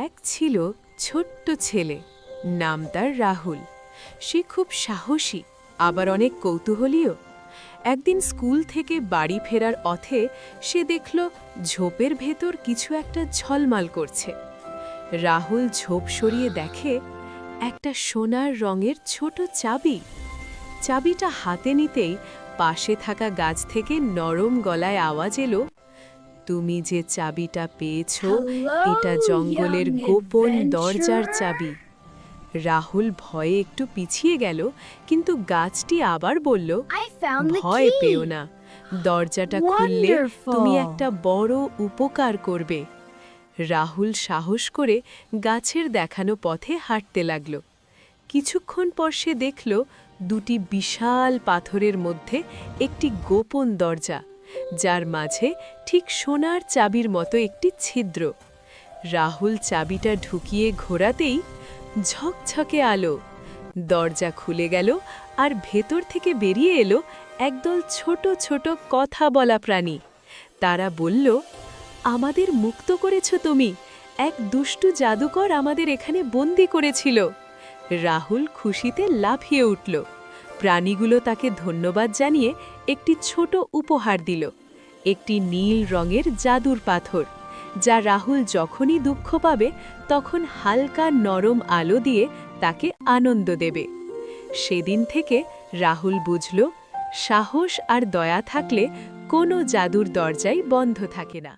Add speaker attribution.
Speaker 1: এক ছিল ছোট্ট ছেলে, নাম তার রাহুল। সে খুব সাহসী, আবার অনেক কৌতূহলীও। একদিন স্কুল থেকে বাড়ি ফেরার পথে সে দেখল ঝোপের ভেতর কিছু একটা ঝলমাল করছে। রাহুল ঝোপ সরিয়ে দেখে একটা সোনার রঙের ছোট চাবি। চাবিটা হাতে নিতেই পাশে থাকা গাছ থেকে নরম গলায় আওয়াজ এলো, তুমি যে চাবিটা পেয়েছ এটা জঙ্গলের গোপন দরজার চাবি। রাহুল ভয়ে একটু পিছিয়ে গেল, কিন্তু গাছটি আবার বলল, ভয় পেও না, দরজাটা খুললে তুমি একটা বড় উপকার করবে। রাহুল সাহস করে গাছের দেখানো পথে হাঁটতে লাগল। কিছুক্ষণ পর সে দেখল দুটি বিশাল পাথরের মধ্যে একটি গোপন দরজা, যার মাঝে ঠিক সোনার চাবির মতো একটি ছিদ্র। রাহুল চাবিটা ঢুকিয়ে ঘোরাতেই ঝকঝকে আলো, দরজা খুলে গেল আর ভেতর থেকে বেরিয়ে এলো একদল ছোট ছোট কথা বলা প্রাণী। তারা বলল, আমাদের মুক্ত করেছ তুমি, এক দুষ্টু জাদুকর আমাদের এখানে বন্দি করেছিল। রাহুল খুশিতে লাফিয়ে উঠল। প্রাণীগুলো তাকে ধন্যবাদ জানিয়ে একটি ছোট উপহার দিল, একটি নীল রঙের জাদুর পাথর, যা রাহুল যখনই দুঃখ পাবে তখন হালকা নরম আলো দিয়ে তাকে আনন্দ দেবে। সেদিন থেকে রাহুল বুঝল, সাহস আর দয়া থাকলে কোনো জাদুর দরজাই বন্ধ থাকে না।